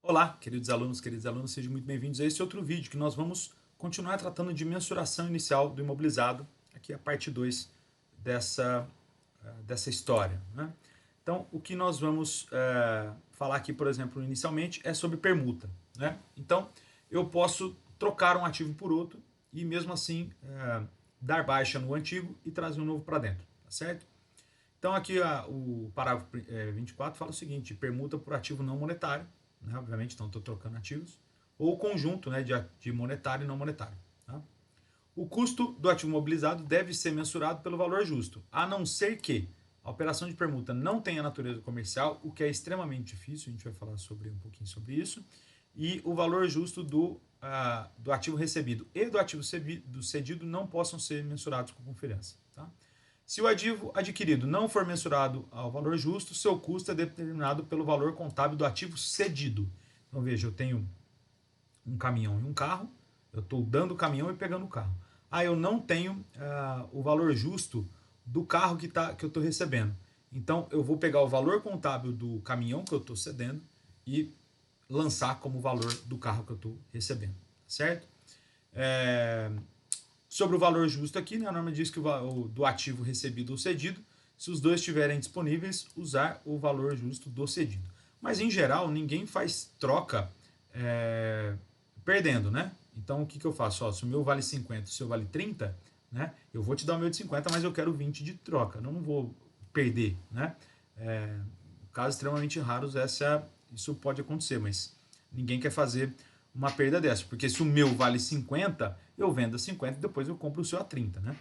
Olá, queridos alunos, sejam muito bem-vindos a esse outro vídeo que nós vamos continuar tratando de mensuração inicial do imobilizado, aqui é a parte 2 dessa história, né? Então, o que nós vamos falar aqui, por exemplo, inicialmente, é sobre permuta, né? Então, eu posso trocar um ativo por outro e mesmo assim dar baixa no antigo e trazer um novo para dentro, tá certo? Então aqui o parágrafo 24 fala o seguinte: permuta por ativo não monetário, né, obviamente, então estou trocando ativos, ou conjunto, né, de monetário e não monetário. Tá? O custo do ativo mobilizado deve ser mensurado pelo valor justo, a não ser que a operação de permuta não tenha natureza comercial, o que é extremamente difícil, a gente vai falar um pouquinho sobre isso, e o valor justo do ativo recebido e do ativo cedido não possam ser mensurados com confiança. Tá? Se o ativo adquirido não for mensurado ao valor justo, seu custo é determinado pelo valor contábil do ativo cedido. Então veja, eu tenho um caminhão e um carro, eu estou dando o caminhão e pegando o carro. Eu não tenho o valor justo do carro que eu estou recebendo. Então eu vou pegar o valor contábil do caminhão que eu estou cedendo e lançar como valor do carro que eu estou recebendo, certo? Sobre o valor justo aqui, né, a norma diz que do ativo recebido ou cedido, se os dois estiverem disponíveis, usar o valor justo do cedido. Mas, em geral, ninguém faz troca perdendo, né? Então, o que eu faço? Se o meu vale 50, o seu vale 30, né? Eu vou te dar o meu de 50, mas eu quero 20 de troca. Não vou perder, né? Casos extremamente raros, isso pode acontecer, mas ninguém quer fazer uma perda dessa, porque se o meu vale 50, eu vendo a 50 e depois eu compro o seu a 30, né?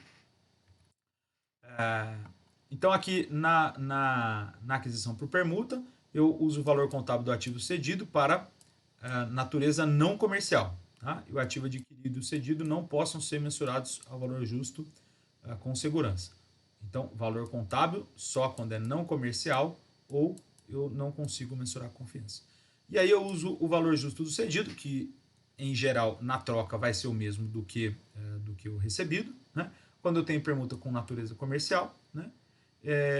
Então aqui na aquisição por permuta, eu uso o valor contábil do ativo cedido para natureza não comercial. Tá? E o ativo adquirido e o cedido não possam ser mensurados ao valor justo com segurança. Então, valor contábil só quando é não comercial ou eu não consigo mensurar com confiança. E aí eu uso o valor justo do cedido, que em geral na troca vai ser o mesmo do que o recebido, né? Quando eu tenho permuta com natureza comercial, né?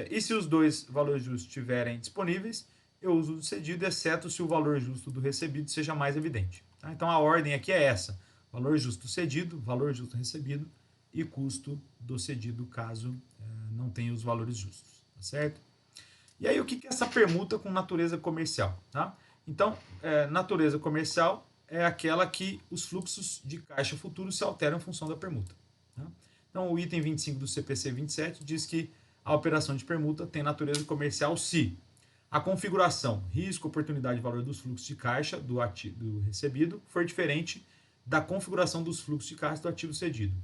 E se os dois valores justos estiverem disponíveis, eu uso o cedido, exceto se o valor justo do recebido seja mais evidente. Tá? Então a ordem aqui é essa: valor justo cedido, valor justo recebido e custo do cedido caso não tenha os valores justos. Tá certo? E aí o que é essa permuta com natureza comercial? Tá? Então, natureza comercial é aquela que os fluxos de caixa futuros se alteram em função da permuta. Tá? Então, o item 25 do CPC 27 diz que a operação de permuta tem natureza comercial se a configuração, risco, oportunidade e valor dos fluxos de caixa do recebido for diferente da configuração dos fluxos de caixa do ativo cedido.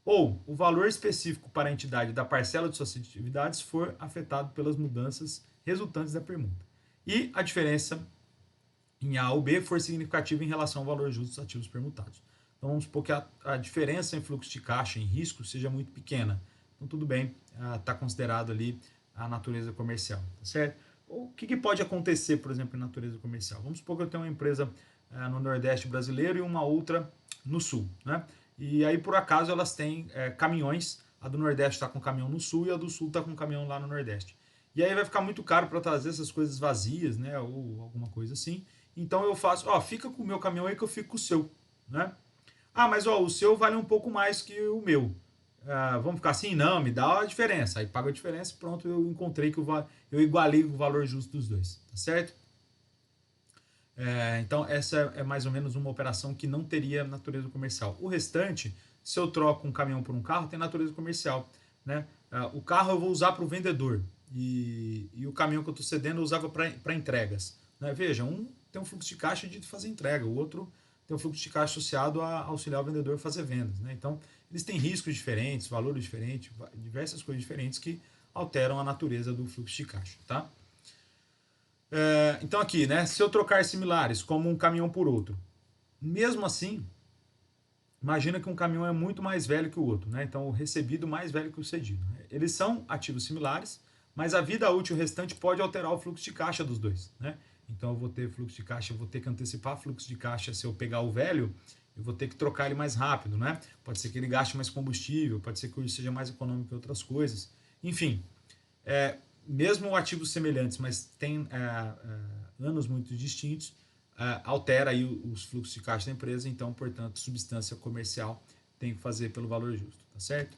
Ou o valor específico para a entidade da parcela de suas atividades for afetado pelas mudanças resultantes da permuta. E a diferença em A ou B for significativa em relação ao valor justo dos ativos permutados. Então vamos supor que a diferença em fluxo de caixa, em risco, seja muito pequena. Então tudo bem, está considerado ali a natureza comercial, tá certo? O que pode acontecer, por exemplo, em natureza comercial? Vamos supor que eu tenho uma empresa no Nordeste brasileiro e uma outra no Sul, né? E aí, por acaso, elas têm caminhões. A do Nordeste está com caminhão no Sul e a do Sul está com caminhão lá no Nordeste. E aí vai ficar muito caro para trazer essas coisas vazias, né? Ou alguma coisa assim. Então eu faço, fica com o meu caminhão aí que eu fico com o seu, né? Mas o seu vale um pouco mais que o meu. Vamos ficar assim? Não, me dá a diferença. Aí paga a diferença e pronto, eu encontrei que eu igualei o valor justo dos dois, tá certo? Então essa é mais ou menos uma operação que não teria natureza comercial. O restante, se eu troco um caminhão por um carro, tem natureza comercial, né? O carro eu vou usar para o vendedor e o caminhão que eu estou cedendo eu usava para entregas, né? Veja, um tem um fluxo de caixa de fazer entrega, o outro tem um fluxo de caixa associado a auxiliar o vendedor a fazer vendas, né? Então eles têm riscos diferentes, valores diferentes, diversas coisas diferentes que alteram a natureza do fluxo de caixa, tá? Então aqui, né? Se eu trocar similares, como um caminhão por outro, mesmo assim, imagina que um caminhão é muito mais velho que o outro, né? Então o recebido mais velho que o cedido. Né? Eles são ativos similares, mas a vida útil restante pode alterar o fluxo de caixa dos dois, né? Então eu vou ter fluxo de caixa, eu vou ter que antecipar fluxo de caixa se eu pegar o velho, eu vou ter que trocar ele mais rápido, né? Pode ser que ele gaste mais combustível, pode ser que ele seja mais econômico que outras coisas. Enfim, mesmo ativos semelhantes, mas tem anos muito distintos, altera aí os fluxos de caixa da empresa, então, portanto, substância comercial tem que fazer pelo valor justo, tá certo?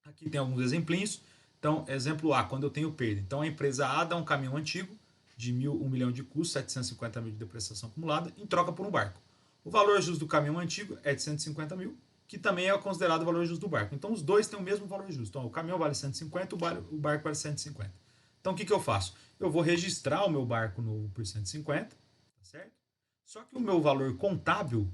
Aqui tem alguns exemplinhos. Então, exemplo A, quando eu tenho perda. Então, a empresa A dá um caminhão antigo de 1 milhão de custo, 750 mil de depreciação acumulada, em troca por um barco. O valor justo do caminhão antigo é de 150 mil, que também é considerado o valor justo do barco. Então, os dois têm o mesmo valor justo. Então, o caminhão vale 150, o barco vale 150. Então, o que eu faço? Eu vou registrar o meu barco novo por 150, tá certo? Só que o meu valor contábil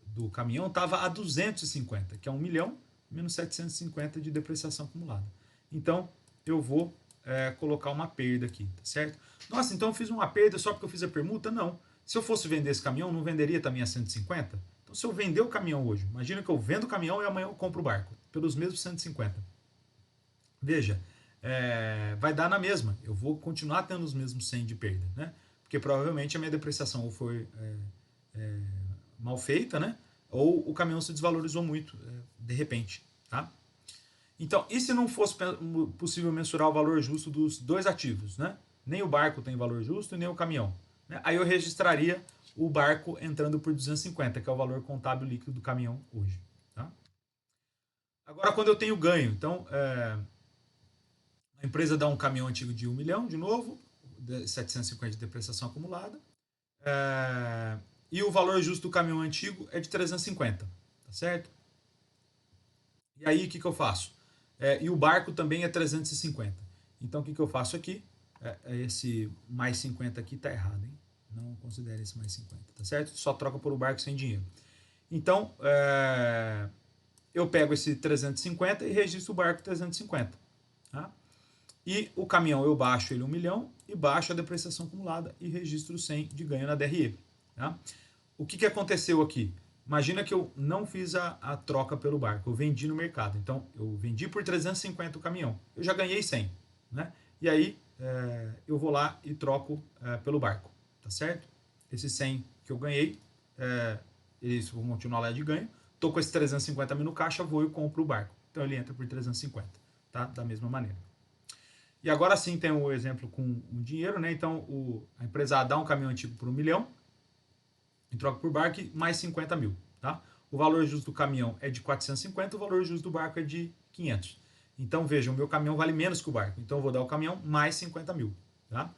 do caminhão estava a 250, que é 1 milhão menos 750 de depreciação acumulada. Então, eu vou colocar uma perda aqui, tá certo? Nossa, então eu fiz uma perda só porque eu fiz a permuta? Não. Se eu fosse vender esse caminhão, não venderia também a 150? Então, se eu vender o caminhão hoje, imagina que eu vendo o caminhão e amanhã eu compro o barco, pelos mesmos 150. Veja, vai dar na mesma. Eu vou continuar tendo os mesmos 100 de perda, né? Porque provavelmente a minha depreciação foi mal feita, né? Ou o caminhão se desvalorizou muito de repente, tá? Então, e se não fosse possível mensurar o valor justo dos dois ativos, né? Nem o barco tem valor justo, nem o caminhão. Né? Aí eu registraria o barco entrando por 250, que é o valor contábil líquido do caminhão hoje. Tá? Agora, quando eu tenho ganho, então, a empresa dá um caminhão antigo de 1 milhão, de novo, 750 de depreciação acumulada, e o valor justo do caminhão antigo é de 350, tá certo? E aí, o que eu faço? E o barco também é 350. Então, o que eu faço aqui? Esse mais 50 aqui está errado, hein? Não considere esse mais 50, tá certo? Só troca por o barco sem dinheiro. Então, eu pego esse 350 e registro o barco 350. Tá? E o caminhão eu baixo ele 1 milhão e baixo a depreciação acumulada e registro 100 de ganho na DRE. Tá? O que aconteceu aqui? Imagina que eu não fiz a troca pelo barco, eu vendi no mercado. Então, eu vendi por 350 o caminhão. Eu já ganhei 100. Né? E aí, eu vou lá e troco pelo barco. Tá certo? Esse 100 que eu ganhei, eles vão continuar lá de ganho. Estou com esses 350 mil no caixa, vou e compro o barco. Então, ele entra por 350. Tá? Da mesma maneira. E agora sim tem o exemplo com o dinheiro. Né? Então, a empresa dá um caminhão antigo por 1 milhão. Em troca por barco, mais 50 mil. Tá? O valor justo do caminhão é de 450, o valor justo do barco é de 500. Então, veja, o meu caminhão vale menos que o barco. Então, eu vou dar o caminhão mais 50 mil. Tá?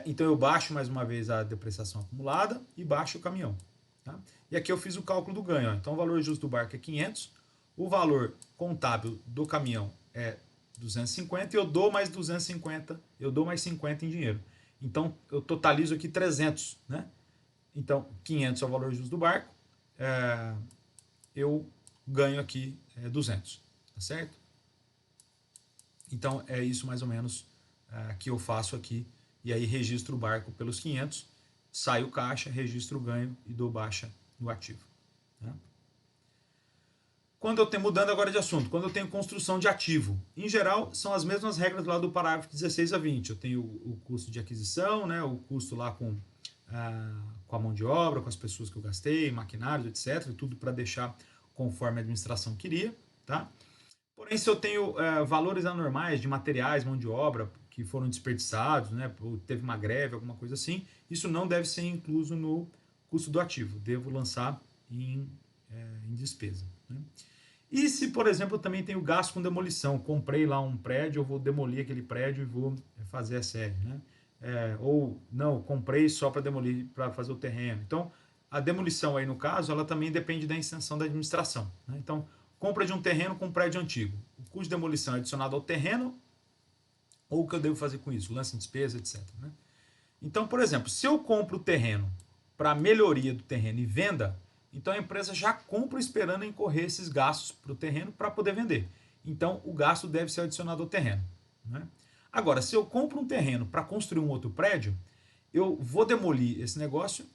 Então, eu baixo mais uma vez a depreciação acumulada e baixo o caminhão. Tá? E aqui eu fiz o cálculo do ganho. Ó. Então, o valor justo do barco é 500, o valor contábil do caminhão é 250 e eu dou mais 250, eu dou mais 50 em dinheiro. Então, eu totalizo aqui 300, né? Então, 500 é o valor justo do barco, eu ganho aqui 200, tá certo? Então, é isso mais ou menos que eu faço aqui, e aí registro o barco pelos 500, saio caixa, registro o ganho e dou baixa no ativo. Né? Quando eu tenho, mudando agora de assunto, quando eu tenho construção de ativo, em geral, são as mesmas regras lá do parágrafo 16 a 20. Eu tenho o custo de aquisição, né, o custo lá com a mão de obra, com as pessoas que eu gastei, maquinários, etc. Tudo para deixar conforme a administração queria. Tá? Porém, se eu tenho valores anormais de materiais, mão de obra, que foram desperdiçados, né, teve uma greve, alguma coisa assim, isso não deve ser incluso no custo do ativo. Devo lançar em despesa. Né? E se, por exemplo, eu também tenho gasto com demolição, comprei lá um prédio, eu vou demolir aquele prédio e vou fazer a SR, né? Ou não, comprei só para demolir, para fazer o terreno. Então, a demolição aí no caso, ela também depende da isenção da administração. Né? Então, compra de um terreno com um prédio antigo. O custo de demolição é adicionado ao terreno ou o que eu devo fazer com isso? Lance em despesa, etc. Né? Então, por exemplo, se eu compro o terreno para melhoria do terreno e venda, então a empresa já compra esperando incorrer esses gastos para o terreno para poder vender. Então, o gasto deve ser adicionado ao terreno. Né? Agora, se eu compro um terreno para construir um outro prédio, eu vou demolir esse negócio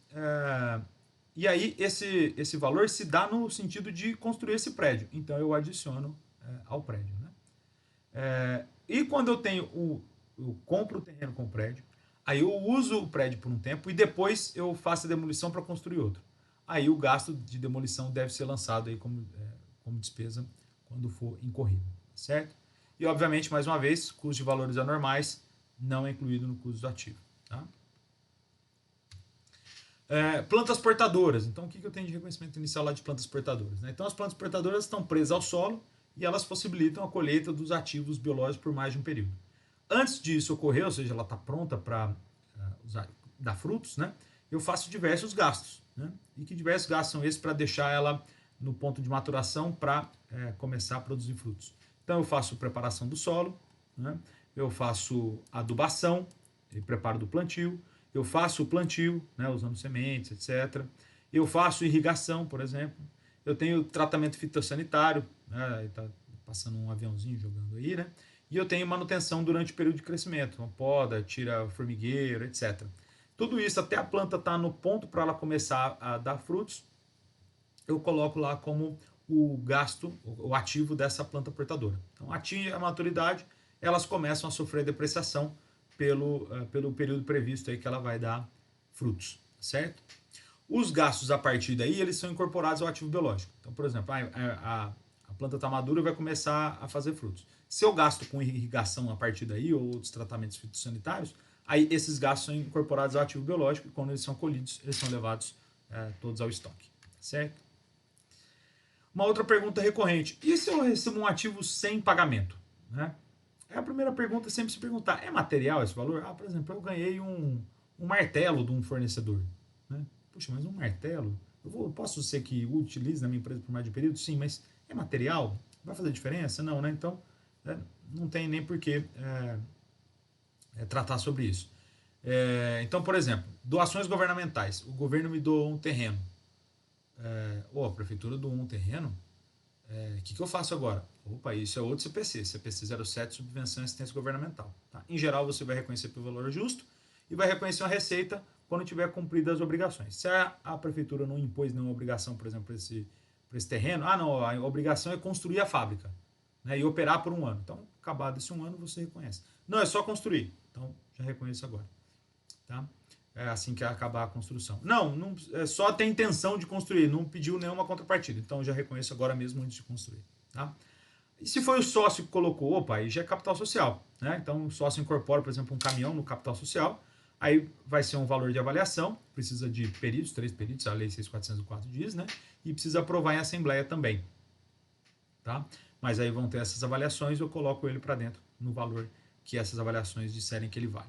e aí esse valor se dá no sentido de construir esse prédio. Então, eu adiciono ao prédio. Né? E quando eu compro o terreno com o prédio, aí eu uso o prédio por um tempo e depois eu faço a demolição para construir outro. Aí o gasto de demolição deve ser lançado aí como despesa quando for incorrido. Certo? E, obviamente, mais uma vez, custo de valores anormais não é incluído no custo do ativo. Tá? Plantas portadoras. Então, o que eu tenho de reconhecimento inicial lá de plantas portadoras? Né? Então, as plantas portadoras estão presas ao solo e elas possibilitam a colheita dos ativos biológicos por mais de um período. Antes disso ocorrer, ou seja, ela está pronta para dar frutos, né? Eu faço diversos gastos. Né? E que diversos gastos são esses para deixar ela no ponto de maturação para começar a produzir frutos? Então, eu faço preparação do solo, né? Eu faço adubação e preparo do plantio, eu faço o plantio, né, usando sementes, etc. Eu faço irrigação, por exemplo. Eu tenho tratamento fitossanitário, né, tá passando um aviãozinho jogando aí, né? E eu tenho manutenção durante o período de crescimento, uma poda, tira formigueiro, etc. Tudo isso até a planta estar no ponto para ela começar a dar frutos, eu coloco lá como o gasto, o ativo dessa planta portadora. Então, atinge a maturidade, elas começam a sofrer depreciação pelo período previsto aí que ela vai dar frutos, certo? Os gastos a partir daí, eles são incorporados ao ativo biológico. Então, por exemplo, a planta está madura e vai começar a fazer frutos. Se eu gasto com irrigação a partir daí, ou outros tratamentos fitossanitários, aí esses gastos são incorporados ao ativo biológico e quando eles são colhidos, eles são levados todos ao estoque, certo? Uma outra pergunta recorrente, e se eu recebo um ativo sem pagamento? Né? É a primeira pergunta sempre se perguntar, é material esse valor? Por exemplo, eu ganhei um martelo de um fornecedor. Né? Puxa, mas um martelo? Eu posso ser que utilize na minha empresa por mais de um período? Sim, mas é material? Vai fazer diferença? Não, né? Então, não tem nem por que tratar sobre isso. Então, por exemplo, doações governamentais. O governo me doou um terreno. Ou a prefeitura doou um terreno. O que eu faço agora? Opa, isso é outro CPC, CPC 07, Subvenção e Assistência Governamental. Tá? Em geral, você vai reconhecer pelo valor justo e vai reconhecer uma receita quando tiver cumprido as obrigações. Se a prefeitura não impôs nenhuma obrigação, por exemplo, para esse terreno, não, a obrigação é construir a fábrica, né, e operar por um ano. Então, acabado esse um ano, você reconhece. Não, é só construir. Então, já reconheço agora. Tá? Assim que acabar a construção. Não só tem intenção de construir, não pediu nenhuma contrapartida. Então, já reconheço agora mesmo antes de construir. Tá? E se foi o sócio que colocou, opa, aí já é capital social. Né? Então, o sócio incorpora, por exemplo, um caminhão no capital social, aí vai ser um valor de avaliação, precisa de peritos, 3 peritos, a lei 6.404 diz, né? E precisa aprovar em assembleia também. Tá? Mas aí vão ter essas avaliações, eu coloco ele para dentro no valor que essas avaliações disserem que ele vale.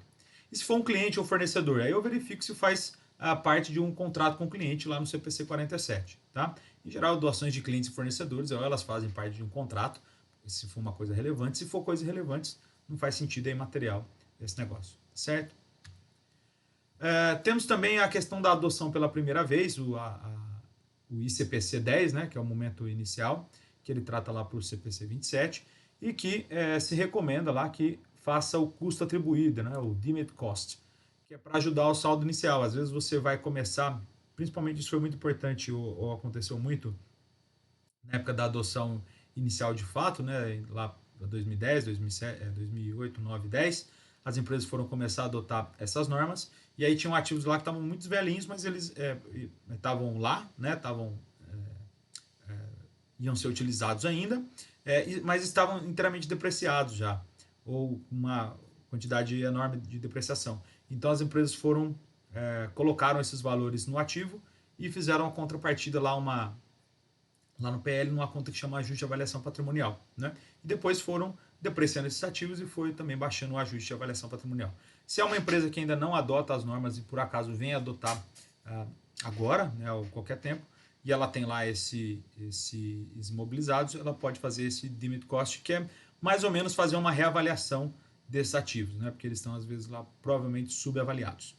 E se for um cliente ou fornecedor, aí eu verifico se faz a parte de um contrato com o cliente lá no CPC 47. Tá? Em geral, doações de clientes e fornecedores, elas fazem parte de um contrato, se for uma coisa relevante. Se for coisas relevantes, não faz sentido aí material esse negócio, certo? Temos também a questão da adoção pela primeira vez, o ICPC 10, né, que é o momento inicial, que ele trata lá para o CPC 27, e que se recomenda lá que faça o custo atribuído, né, o deemed cost, que é para ajudar o saldo inicial. Às vezes você vai começar, principalmente isso foi muito importante ou aconteceu muito na época da adoção inicial de fato, né, lá para 2010, 2007, 2008, 9, 10, as empresas foram começar a adotar essas normas, e aí tinham ativos lá que estavam muito velhinhos, mas eles estavam lá, né, iam ser utilizados ainda, mas estavam inteiramente depreciados já, ou uma quantidade enorme de depreciação. Então as empresas colocaram esses valores no ativo e fizeram a contrapartida lá no PL, numa conta que chama ajuste de avaliação patrimonial. Né? E depois foram depreciando esses ativos e foi também baixando o ajuste de avaliação patrimonial. Se é uma empresa que ainda não adota as normas e por acaso vem adotar agora, né, ou qualquer tempo, e ela tem lá esses imobilizados, ela pode fazer esse deemed cost, que é mais ou menos fazer uma reavaliação desses ativos, né, porque eles estão às vezes lá provavelmente subavaliados.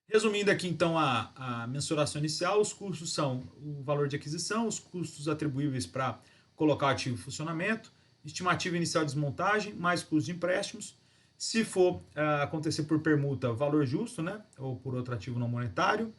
Resumindo aqui então a mensuração inicial, os custos são o valor de aquisição, os custos atribuíveis para colocar o ativo em funcionamento, estimativa inicial de desmontagem, mais custos de empréstimos. Se for acontecer por permuta, valor justo, né, ou por outro ativo não monetário.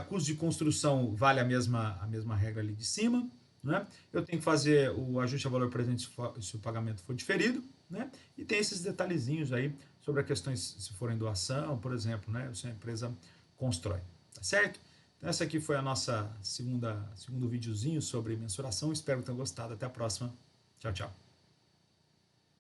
Custo de construção vale a mesma regra ali de cima. Né? Eu tenho que fazer o ajuste a valor presente se o pagamento for diferido. Né? E tem esses detalhezinhos aí sobre as questões se forem doação, por exemplo, né? Se a empresa constrói. Tá certo? Então, essa aqui foi a nossa segundo videozinho sobre mensuração. Espero que tenham gostado. Até a próxima. Tchau, tchau.